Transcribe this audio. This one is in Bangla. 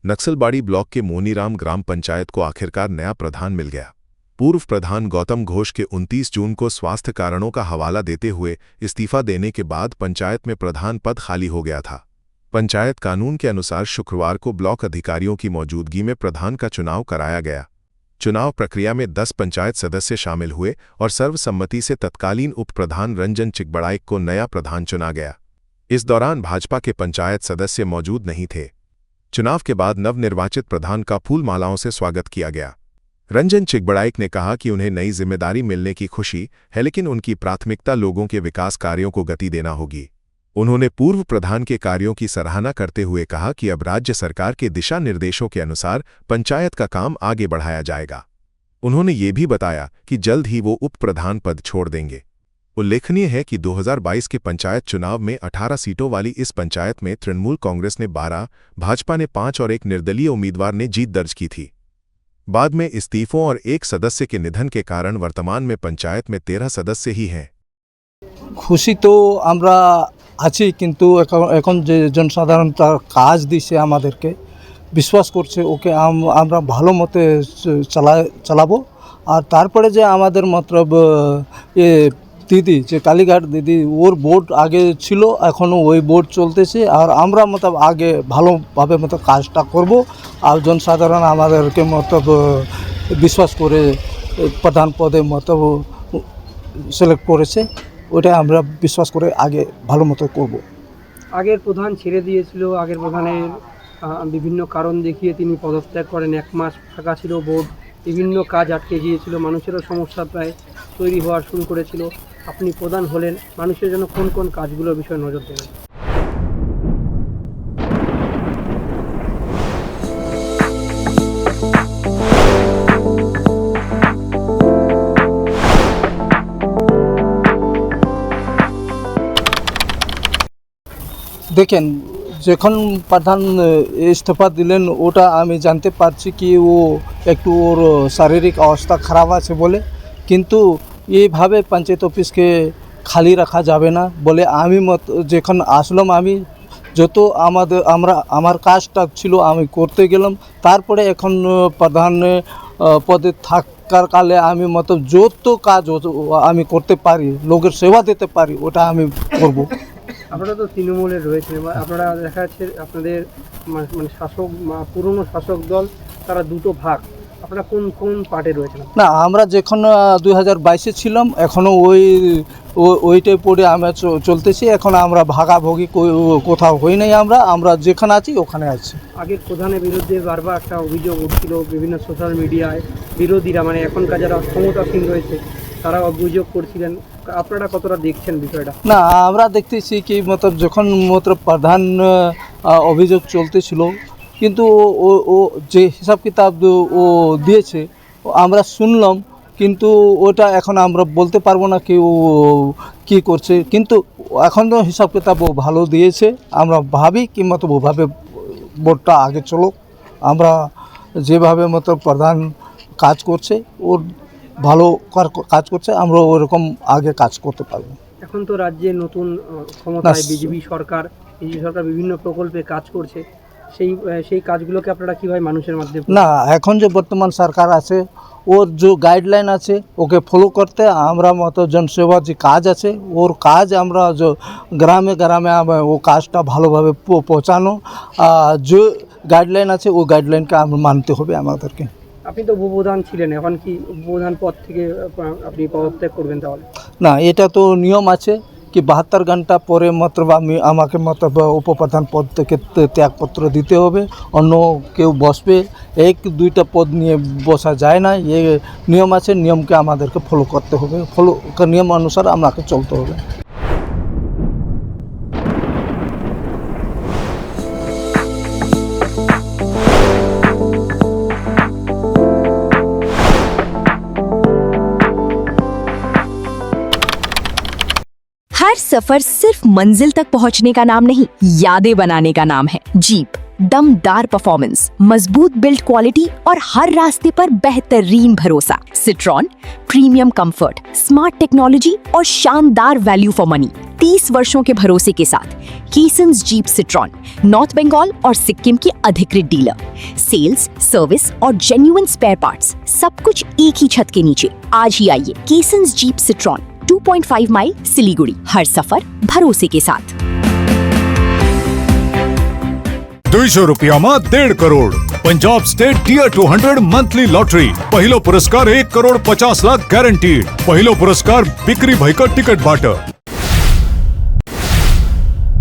नक्सलबाड़ी ब्लॉक के मोनीराम ग्राम पंचायत को आखिरकार नया प्रधान मिल गया। पूर्व प्रधान गौतम घोष के 29 जून को स्वास्थ्य कारणों का हवाला देते हुए इस्तीफा देने के बाद पंचायत में प्रधान पद खाली हो गया था। पंचायत कानून के अनुसार शुक्रवार को ब्लॉक अधिकारियों की मौजूदगी में प्रधान का चुनाव कराया गया। चुनाव प्रक्रिया में 10 पंचायत सदस्य शामिल हुए और सर्वसम्मति से तत्कालीन उप प्रधान रंजन चिकबड़ाइक को नया प्रधान चुना गया। इस दौरान भाजपा के पंचायत सदस्य मौजूद नहीं थे। चुनाव के बाद नवनिर्वाचित प्रधान का फूल मालाओं से स्वागत किया गया। रंजन चिकबड़ाइक ने कहा कि उन्हें नई जिम्मेदारी मिलने की खुशी है, लेकिन उनकी प्राथमिकता लोगों के विकास कार्यों को गति देना होगी। उन्होंने पूर्व प्रधान के कार्यों की सराहना करते हुए कहा कि अब राज्य सरकार के दिशा निर्देशों के अनुसार पंचायत का काम आगे बढ़ाया जाएगा। उन्होंने ये भी बताया कि जल्द ही वो उप प्रधान पद छोड़ देंगे। उल्लेखनीय है कि 2022 के पंचायत चुनाव में 18 सीटों वाली इस पंचायत में तृणमूल कांग्रेस ने 12, भाजपा ने 5 और एक निर्दलीय उम्मीदवार ने जीत दर्ज की थी। बाद में इस्तीफों और एक सदस्य के निधन के कारण वर्तमान में पंचायत में 13 सदस्य ही हैं। खुशी तो আমরা আছি, কিন্তু এখন যে জনসাধারণ তার কাজ দিছে আমাদেরকে বিশ্বাস করছে, ওকে আমরা ভালো মতে চালাবো। আর তারপরে যে আমাদের মতলব দিদি যে কালীঘাট দিদি, ওর বোর্ড আগে ছিল, এখনও ওই বোর্ড চলতেছে। আর আমরা মতলব আগে ভালোভাবে মতলব কাজটা করব। আর জনসাধারণ আমাদেরকে মতলব বিশ্বাস করে প্রধান পদে মতলব সিলেক্ট করেছে, ওটা আমরা বিশ্বাস করে আগে ভালো মতো করব। আগের প্রধান ছেড়ে দিয়েছিল, আগের প্রধানের বিভিন্ন কারণ দেখিয়ে তিনি পদত্যাগ করেন। 1 মাস ফাঁকা ছিল বোর্ড, বিভিন্ন কাজ আটকে গিয়েছিল, মানুষেরও সমস্যা প্রায় তৈরি হওয়া শুরু করেছিল। আপনি প্রধান হলেন, মানুষের জন্য কোন কোন কাজগুলোর বিষয়ে নজর দেবেন? দেখেন, যখন প্রধান ইস্তফা দিলেন ওটা আমি জানতে পারছি কি ও একটু ওর শারীরিক অবস্থা খারাপ আছে বলে, কিন্তু এইভাবে পঞ্চায়েত অফিসকে খালি রাখা যাবে না বলে আমি যখন আসলাম, আমি যত আমার কাজটা ছিল আমি করতে গেলাম। তারপরে এখন প্রধান পদে থাকার কালে আমি যত কাজ আমি করতে পারি, লোকের সেবা দিতে পারি, ওটা আমি করব। আপনারা তো তৃণমূলের রয়েছেন, আপনারা দেখা যাচ্ছে আপনাদের মানে শাসক পুরনো শাসক দল তারা দুটো ভাগ, আপনারা কোন কোন পার্টে রয়েছেন? না, আমরা যখন 2022-এ ছিলাম এখনও ওইটাই পড়ে আমরা চলতেছি। এখন আমরা ভাগাভাগি কোথাও হই নাই, আমরা যেখানে আছি ওখানে আছি। আগের প্রধানের বিরুদ্ধে বারবার একটা অভিযোগ উঠছিল বিভিন্ন সোশ্যাল মিডিয়ায়, বিরোধীরা মানে এখনকার যারা ক্ষমতাসীন রয়েছে তারা অভিযোগ করছিলেন। আপনারা কতটা দেখছেন বিষয়টা? না, আমরা দেখতেছি কি যখন প্রধান অভিযোগ চলতেছিল, কিন্তু ও যে হিসাব কিতাব ও দিয়েছে আমরা শুনলাম, কিন্তু ওটা এখন আমরা বলতে পারবো না কি ও কী করছে। কিন্তু এখন তো হিসাব কিতাব ও ভালো দিয়েছে। আমরা ভাবি কি ওভাবে বোর্ডটা আগে চলো। আমরা যেভাবে প্রধান কাজ করছে, ওর ভালো কাজ করছে, আমরা ওরকম আগে কাজ করতে পারবো। এখন তো রাজ্যে নতুন ক্ষমতায় বিজেপি সরকার বিভিন্ন প্রকল্পে কাজ করছে, সেই কাজগুলোকে আপনারা কীভাবে মানুষের মাধ্যমে? না, এখন যে বর্তমান সরকার আছে ওর যে গাইডলাইন আছে ওকে ফলো করতে, আমরা জনসেবা যে কাজ আছে ওর কাজ আমরা গ্রামে গ্রামে ও কাজটা ভালোভাবে পৌঁছানো, যে গাইডলাইন আছে ও গাইডলাইনকে মানতে হবে আমাদেরকে। আপনি তো উপপ্রধান ছিলেন, এখন কি উপপ্রধান পদ থেকে আপনি পদত্যাগ করবেন তাহলে? না, এটা তো নিয়ম আছে কি 72 ঘন্টা পরে আমাকে উপপ্রধান পদ থেকে ত্যাগপত্র দিতে হবে। অন্য কেউ বসবে, 1-2টা পদ নিয়ে বসা যায় না, এ নিয়ম আছে। নিয়মকে আমাদেরকে ফলো করতে হবে, নিয়ম অনুসারে আমাকে চলতে হবে। हर सफर सिर्फ मंजिल तक पहुंचने का नाम नहीं, यादें बनाने का नाम है। जीप दमदार परफॉर्मेंस, मजबूत बिल्ड क्वालिटी और हर रास्ते पर बेहतरीन भरोसा। Citroen, premium comfort, smart technology और शानदार वैल्यू फॉर मनी। 30 वर्षों के भरोसे के साथ कीसन्स जीप सिट्रॉन, नॉर्थ बंगाल और सिक्किम की अधिकृत डीलर। सेल्स, सर्विस और जेन्युइन स्पेयर पार्ट्स, सब कुछ एक ही छत के नीचे। आज ही आइए कीसन्स जीप सिट्रॉन, 2.5 माइल सिलीगुड़ी। हर सफर भरोसे के साथ। 200 રૂપિયામાં 1.5 crore Punjab state tear 200 monthly lottery પહેલો પુરસ્કાર 1 કરોડ 50 લાખ ગેરંટીડ પહેલો પુરસ્કાર બિક્રી ભાઈ કા ટિકટ બાટર